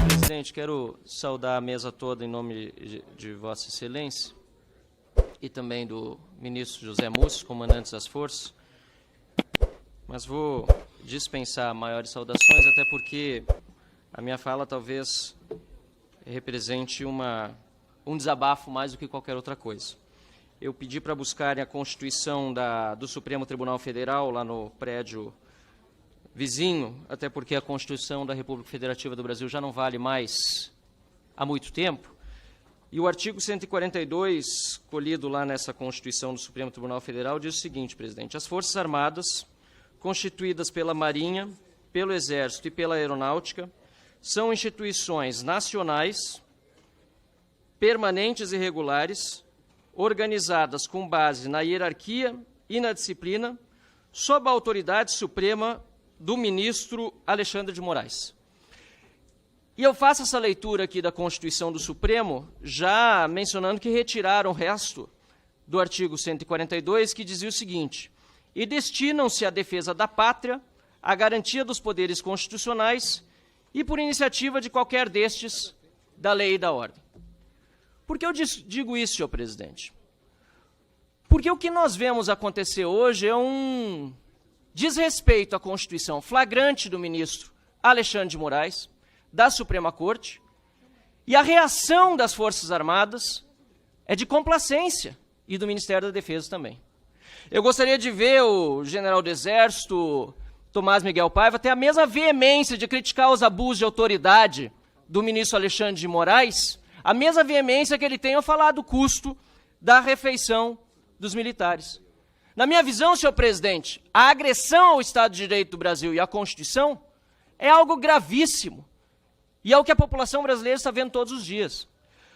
Presidente, quero saudar a mesa toda em nome de Vossa Excelência e também do ministro José Mussi, comandante das forças, mas vou dispensar maiores saudações, até porque a minha fala talvez represente um desabafo mais do que qualquer outra coisa. Eu pedi para buscarem a Constituição do Supremo Tribunal Federal lá no prédio vizinho, até porque a Constituição da República Federativa do Brasil já não vale mais há muito tempo. E o artigo 142, colhido lá nessa Constituição do Supremo Tribunal Federal, diz o seguinte, presidente: as Forças Armadas, constituídas pela Marinha, pelo Exército e pela Aeronáutica, são instituições nacionais, permanentes e regulares, organizadas com base na hierarquia e na disciplina, sob a autoridade suprema do ministro Alexandre de Moraes. E eu faço essa leitura aqui da Constituição do Supremo, já mencionando que retiraram o resto do artigo 142, que dizia o seguinte: e destinam-se à defesa da pátria, à garantia dos poderes constitucionais e, por iniciativa de qualquer destes, da lei e da ordem. Por que eu digo isso, senhor presidente? Porque o que nós vemos acontecer hoje é um desrespeito à Constituição flagrante do ministro Alexandre de Moraes, da Suprema Corte, e a reação das Forças Armadas é de complacência, e do Ministério da Defesa também. Eu gostaria de ver o general do Exército, Tomás Miguel Paiva, ter a mesma veemência de criticar os abusos de autoridade do ministro Alexandre de Moraes, a mesma veemência que ele tem ao falar do custo da refeição dos militares. Na minha visão, senhor presidente, a agressão ao Estado de Direito do Brasil e à Constituição é algo gravíssimo, e é o que a população brasileira está vendo todos os dias.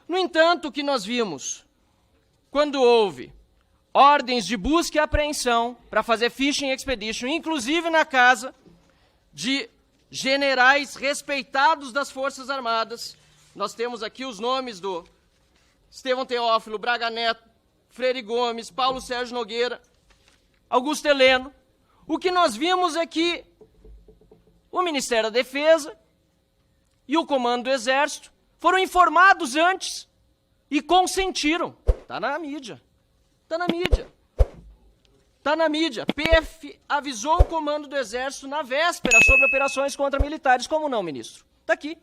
No entanto, o que nós vimos quando houve ordens de busca e apreensão para fazer fishing expedition, inclusive na casa de generais respeitados das Forças Armadas. Nós temos aqui os nomes do Estevão Teófilo, Braga Neto, Freire Gomes, Paulo Sérgio Nogueira, Augusto Heleno. O que nós vimos é que o Ministério da Defesa e o Comando do Exército foram informados antes e consentiram. Está na mídia. Está na mídia. Está na mídia. PF avisou o Comando do Exército na véspera sobre operações contra militares. Como não, ministro? Está aqui.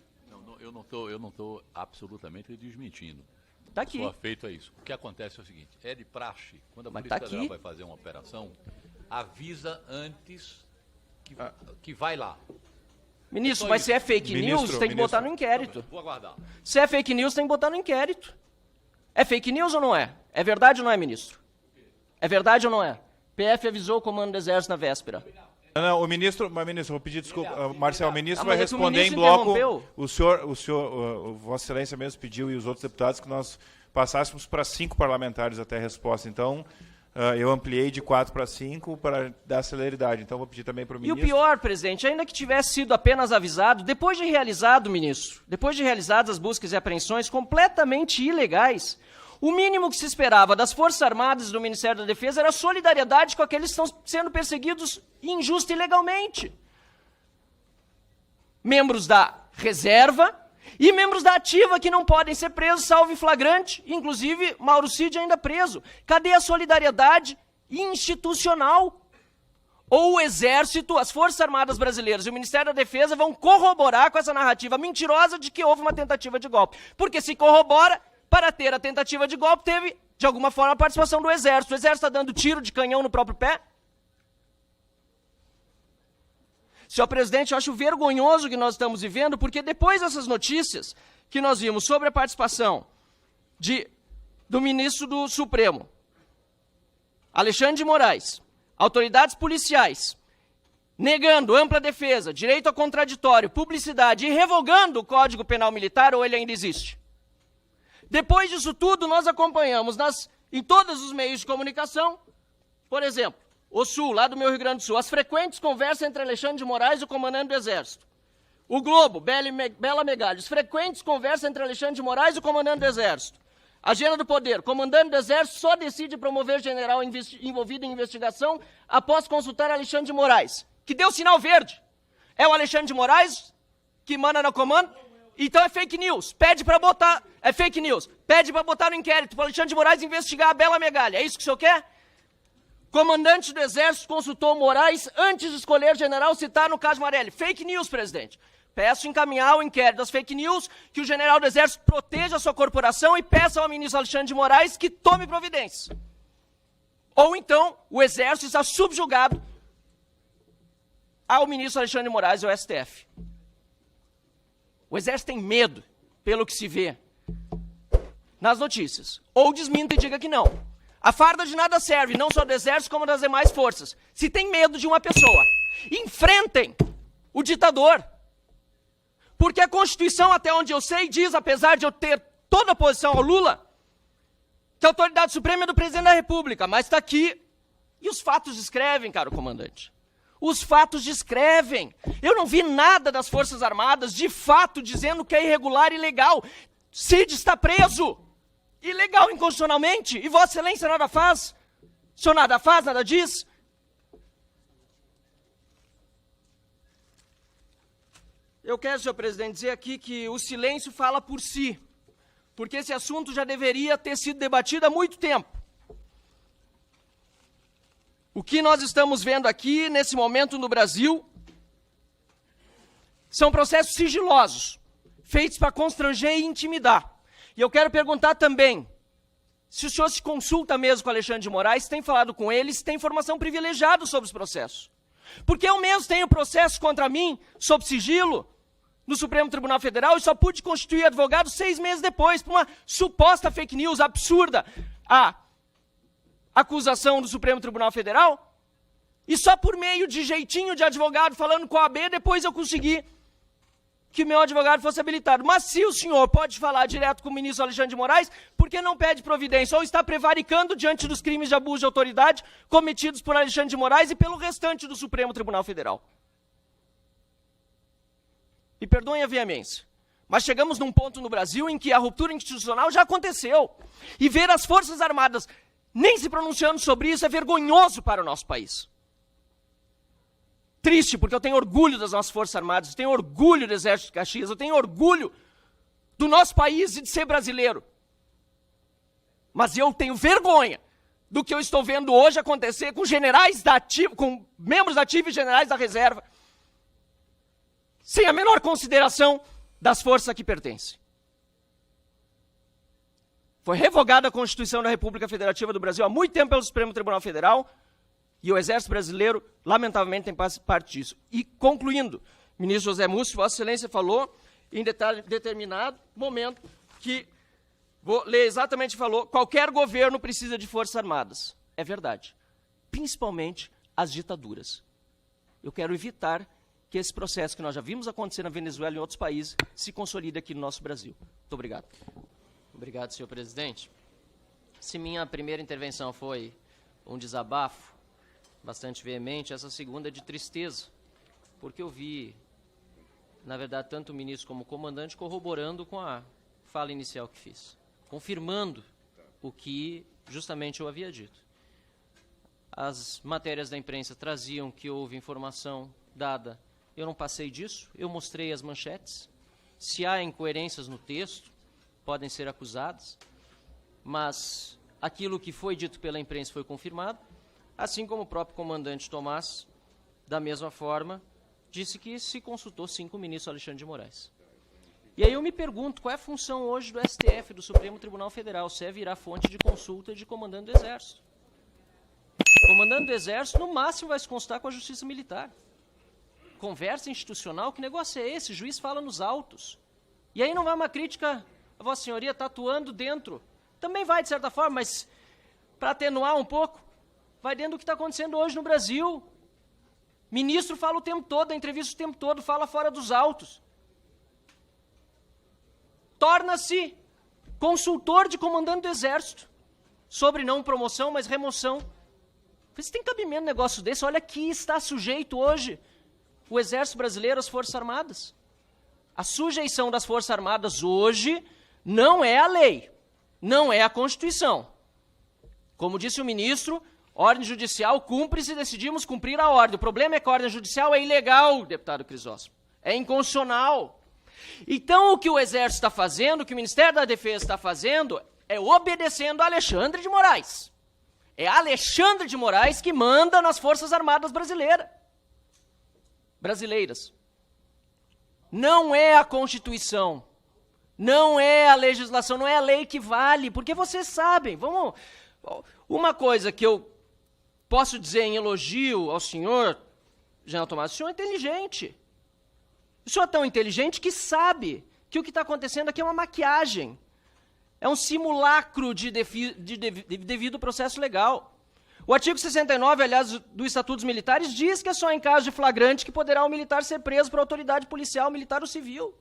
Eu não estou absolutamente desmentindo. Está aqui. Só feito é isso. O que acontece é o seguinte: é de praxe, quando a Polícia Federal vai fazer uma operação, avisa antes que vai lá. Ministro, mas se é fake news, tem que botar no inquérito. Vou aguardar. Se é fake news, tem que botar no inquérito. É fake news ou não é? É verdade ou não é, ministro? É verdade ou não é? PF avisou o Comando do Exército na véspera. Não, o ministro, vou pedir desculpa, Marcelo, o ministro vai mas é que o responder ministro em bloco. O Vossa Excelência mesmo pediu, e os outros deputados, que nós passássemos para 5 parlamentares até a resposta. Então, eu ampliei de 4 para 5 para dar celeridade. Então, vou pedir também para o ministro. E o pior, presidente, ainda que tivesse sido apenas avisado, depois de realizado, ministro, depois de realizadas as buscas e apreensões completamente ilegais, o mínimo que se esperava das Forças Armadas e do Ministério da Defesa era solidariedade com aqueles que estão sendo perseguidos injusta e ilegalmente. Membros da reserva e membros da ativa que não podem ser presos, salvo em flagrante, inclusive Mauro Cid ainda preso. Cadê a solidariedade institucional? Ou o Exército, as Forças Armadas Brasileiras e o Ministério da Defesa vão corroborar com essa narrativa mentirosa de que houve uma tentativa de golpe. Porque se corrobora, para ter a tentativa de golpe, teve, de alguma forma, a participação do Exército. O Exército está dando tiro de canhão no próprio pé? Senhor presidente, eu acho vergonhoso o que nós estamos vivendo, porque depois dessas notícias que nós vimos sobre a participação do ministro do Supremo, Alexandre de Moraes, autoridades policiais, negando ampla defesa, direito ao contraditório, publicidade e revogando o Código Penal Militar, ou ele ainda existe? Depois disso tudo, nós acompanhamos em todos os meios de comunicação, por exemplo, o Sul, lá do meu Rio Grande do Sul, as frequentes conversas entre Alexandre de Moraes e o comandante do Exército. O Globo, Bela Megalhos, frequentes conversas entre Alexandre de Moraes e o comandante do Exército. Agenda do Poder, comandante do Exército só decide promover general envolvido em investigação após consultar Alexandre de Moraes, que deu sinal verde. É o Alexandre de Moraes que manda no comando? Então é fake news. Pede para botar... É fake news. Pede para botar no inquérito para o Alexandre de Moraes investigar a Bela Megalha. É isso que o senhor quer? Comandante do Exército consultou Moraes antes de escolher general citar no caso Marelli. Fake news, presidente. Peço encaminhar o inquérito das fake news, que o general do Exército proteja a sua corporação e peça ao ministro Alexandre de Moraes que tome providências. Ou então, o Exército está subjugado ao ministro Alexandre de Moraes e ao STF. O Exército tem medo, pelo que se vê nas notícias. Ou desminta e diga que não. A farda de nada serve, não só do Exército, como das demais forças. Se tem medo de uma pessoa, enfrentem o ditador. Porque a Constituição, até onde eu sei, diz, apesar de eu ter toda a oposição ao Lula, que a autoridade suprema é do presidente da República, mas está aqui. E os fatos descrevem, caro comandante. Os fatos descrevem. Eu não vi nada das Forças Armadas, de fato, dizendo que é irregular e ilegal. Cid está preso. Ilegal inconstitucionalmente. E Vossa Excelência nada faz. O senhor nada faz, nada diz. Eu quero, senhor presidente, dizer aqui que o silêncio fala por si. Porque esse assunto já deveria ter sido debatido há muito tempo. O que nós estamos vendo aqui, nesse momento no Brasil, são processos sigilosos, feitos para constranger e intimidar. E eu quero perguntar também, se o senhor se consulta mesmo com o Alexandre de Moraes, tem falado com ele, se tem informação privilegiada sobre os processos. Porque eu mesmo tenho processo contra mim, sob sigilo, no Supremo Tribunal Federal, e só pude constituir advogado 6 meses depois, por uma suposta fake news absurda, a acusação do Supremo Tribunal Federal, e só por meio de jeitinho de advogado falando com a AB, depois eu consegui que meu advogado fosse habilitado. Mas se o senhor pode falar direto com o ministro Alexandre de Moraes, por que não pede providência? Ou está prevaricando diante dos crimes de abuso de autoridade cometidos por Alexandre de Moraes e pelo restante do Supremo Tribunal Federal? E perdoem a veemência, mas chegamos num ponto no Brasil em que a ruptura institucional já aconteceu. E ver as Forças Armadas nem se pronunciando sobre isso é vergonhoso para o nosso país. Triste, porque eu tenho orgulho das nossas Forças Armadas, eu tenho orgulho do Exército de Caxias, eu tenho orgulho do nosso país e de ser brasileiro. Mas eu tenho vergonha do que eu estou vendo hoje acontecer com generais da ativa, com membros da ativa e generais da reserva, sem a menor consideração das forças a que pertencem. Foi revogada a Constituição da República Federativa do Brasil há muito tempo pelo Supremo Tribunal Federal, e o Exército Brasileiro, lamentavelmente, tem parte disso. E, concluindo, ministro José Múcio, Vossa Excelência falou, em determinado momento, que, vou ler exatamente, falou, qualquer governo precisa de Forças Armadas. É verdade. Principalmente as ditaduras. Eu quero evitar que esse processo que nós já vimos acontecer na Venezuela e em outros países se consolide aqui no nosso Brasil. Muito obrigado. Obrigado, senhor presidente. Se minha primeira intervenção foi um desabafo bastante veemente, essa segunda é de tristeza, porque eu vi, na verdade, tanto o ministro como o comandante corroborando com a fala inicial que fiz, confirmando o que justamente eu havia dito. As matérias da imprensa traziam que houve informação dada, eu não passei disso, eu mostrei as manchetes. Se há incoerências no texto, podem ser acusadas, mas aquilo que foi dito pela imprensa foi confirmado, assim como o próprio comandante Tomás, da mesma forma, disse que se consultou sim com o ministro Alexandre de Moraes. E aí eu me pergunto, qual é a função hoje do STF, do Supremo Tribunal Federal, se é virar fonte de consulta de comandante do Exército? O comandante do Exército, no máximo, vai se consultar com a Justiça Militar. Conversa institucional, que negócio é esse? O juiz fala nos autos. E aí não vai uma crítica, a Vossa Senhoria está atuando dentro. Também vai, de certa forma, mas para atenuar um pouco, vai dentro do que está acontecendo hoje no Brasil. Ministro fala o tempo todo, a entrevista o tempo todo, fala fora dos autos. Torna-se consultor de comandante do Exército, sobre não promoção, mas remoção. Você tem cabimento um negócio desse? Olha que está sujeito hoje o Exército Brasileiro, as Forças Armadas. A sujeição das Forças Armadas hoje não é a lei, não é a Constituição. Como disse o ministro, Ordem judicial cumpre se decidimos cumprir a ordem. O problema é que a ordem judicial é ilegal, deputado Crisóstomo. É inconstitucional. Então, o que o Exército está fazendo, o que o Ministério da Defesa está fazendo, é obedecendo a Alexandre de Moraes. É Alexandre de Moraes que manda nas Forças Armadas brasileiras. Não é a Constituição, não é a legislação, não é a lei que vale, porque vocês sabem, uma coisa que eu posso dizer em elogio ao senhor, General Tomás, o senhor é inteligente. O senhor é tão inteligente que sabe que o que está acontecendo aqui é uma maquiagem, é um simulacro de devido processo legal. O artigo 69, aliás, do Estatuto dos Militares, diz que é só em caso de flagrante que poderá um militar ser preso por autoridade policial, militar ou civil.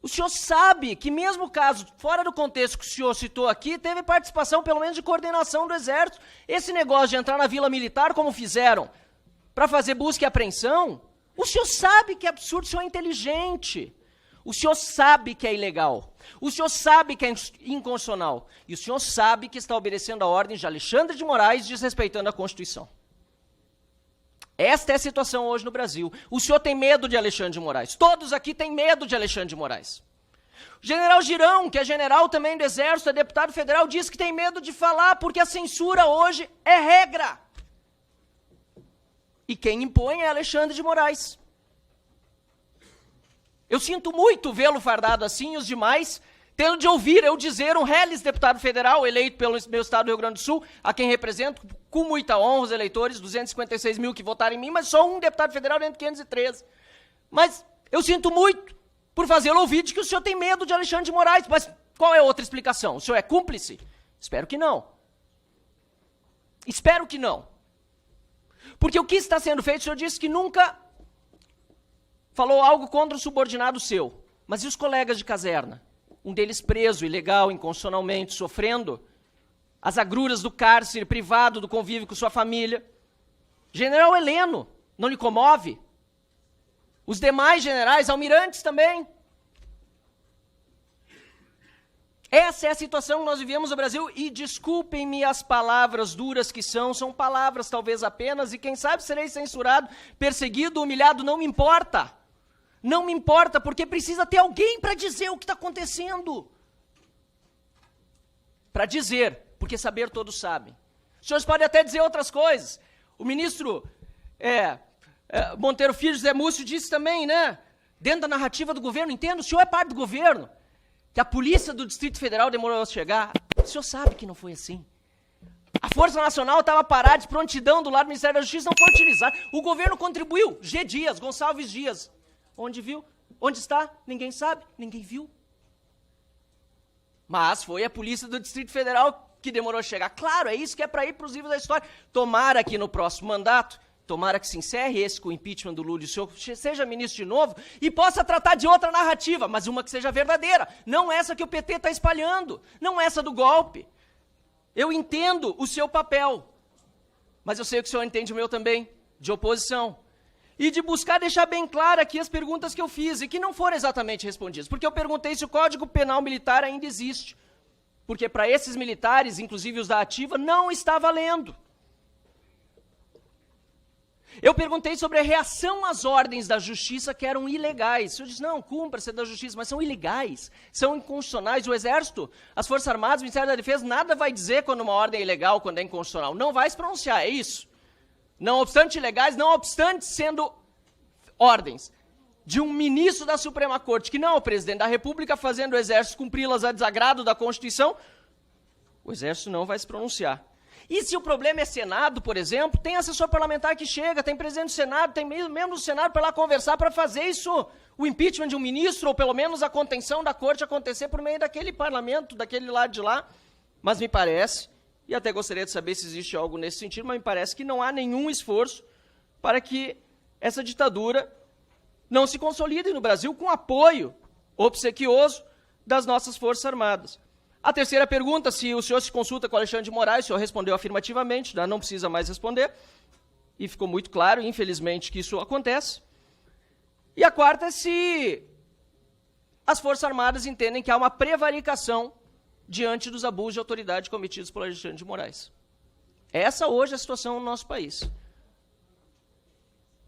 O senhor sabe que mesmo o caso, fora do contexto que o senhor citou aqui, teve participação, pelo menos, de coordenação do Exército. Esse negócio de entrar na Vila Militar, como fizeram, para fazer busca e apreensão, o senhor sabe que é absurdo, o senhor é inteligente. O senhor sabe que é ilegal. O senhor sabe que é inconstitucional. E o senhor sabe que está obedecendo a ordem de Alexandre de Moraes, desrespeitando a Constituição. Esta é a situação hoje no Brasil. O senhor tem medo de Alexandre de Moraes. Todos aqui têm medo de Alexandre de Moraes. O general Girão, que é general também do Exército, é deputado federal, diz que tem medo de falar porque a censura hoje é regra. E quem impõe é Alexandre de Moraes. Eu sinto muito vê-lo fardado assim e os demais, tendo de ouvir eu dizer um reles deputado federal eleito pelo meu estado do Rio Grande do Sul, a quem represento com muita honra os eleitores, 256 mil que votaram em mim, mas só um deputado federal dentro de 513. Mas eu sinto muito por fazê-lo ouvir de que o senhor tem medo de Alexandre de Moraes. Mas qual é a outra explicação? O senhor é cúmplice? Espero que não. Espero que não. Porque o que está sendo feito, o senhor disse que nunca falou algo contra um subordinado seu. Mas e os colegas de caserna? Um deles preso, ilegal, inconstitucionalmente, sofrendo as agruras do cárcere, privado do convívio com sua família. General Heleno, não lhe comove? Os demais generais, almirantes também. Essa é a situação que nós vivemos no Brasil e desculpem-me as palavras duras que são palavras talvez apenas e quem sabe serei censurado, perseguido, humilhado, não me importa. Não me importa, porque precisa ter alguém para dizer o que está acontecendo. Para dizer, porque saber todos sabem. Os senhores podem até dizer outras coisas. O ministro Monteiro Filho, José Múcio, disse também, né? Dentro da narrativa do governo, entendo, o senhor é parte do governo, que a polícia do Distrito Federal demorou a chegar. O senhor sabe que não foi assim. A Força Nacional estava parada de prontidão do lado do Ministério da Justiça, não foi utilizada. O governo contribuiu. G. Dias, Gonçalves Dias. Onde viu? Onde está? Ninguém sabe, ninguém viu. Mas foi a polícia do Distrito Federal que demorou a chegar. Claro, é isso que é para ir para os livros da história. Tomara que no próximo mandato, tomara que se encerre esse com o impeachment do Lula e o senhor seja ministro de novo e possa tratar de outra narrativa, mas uma que seja verdadeira. Não essa que o PT está espalhando, não essa do golpe. Eu entendo o seu papel, mas eu sei que o senhor entende o meu também, de oposição. E de buscar deixar bem claro aqui as perguntas que eu fiz e que não foram exatamente respondidas. Porque eu perguntei se o Código Penal Militar ainda existe. Porque para esses militares, inclusive os da ativa, não está valendo. Eu perguntei sobre a reação às ordens da justiça que eram ilegais. O senhor disse, não, cumpra-se da justiça, mas são ilegais, são inconstitucionais. O Exército, as Forças Armadas, o Ministério da Defesa, nada vai dizer quando uma ordem é ilegal, quando é inconstitucional. Não vai se pronunciar, é isso. Não obstante ilegais, não obstante sendo ordens de um ministro da Suprema Corte, que não é o presidente da República, fazendo o Exército cumpri-las a desagrado da Constituição, o Exército não vai se pronunciar. E se o problema é Senado, por exemplo, tem assessor parlamentar que chega, tem presidente do Senado, tem membro do Senado para lá conversar para fazer isso, o impeachment de um ministro, ou pelo menos a contenção da Corte acontecer por meio daquele parlamento, daquele lado de lá. Mas me parece, e até gostaria de saber se existe algo nesse sentido, mas me parece que não há nenhum esforço para que essa ditadura não se consolide no Brasil com apoio obsequioso das nossas Forças Armadas. A terceira pergunta, se o senhor se consulta com Alexandre de Moraes, o senhor respondeu afirmativamente, não precisa mais responder, e ficou muito claro, infelizmente, que isso acontece. E a quarta é se as Forças Armadas entendem que há uma prevaricação diante dos abusos de autoridade cometidos por Alexandre de Moraes. Essa hoje é a situação no nosso país.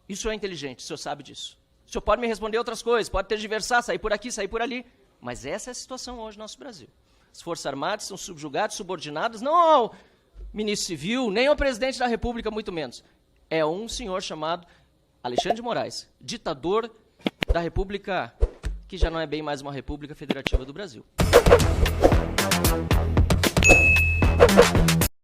Isso é inteligente, o senhor sabe disso. O senhor pode me responder outras coisas, pode tergiversar, sair por aqui, sair por ali. Mas essa é a situação hoje no nosso Brasil. As Forças Armadas são subjugadas, subordinadas, não ao ministro civil, nem ao presidente da República, muito menos. É um senhor chamado Alexandre de Moraes, ditador da República, que já não é bem mais uma República Federativa do Brasil.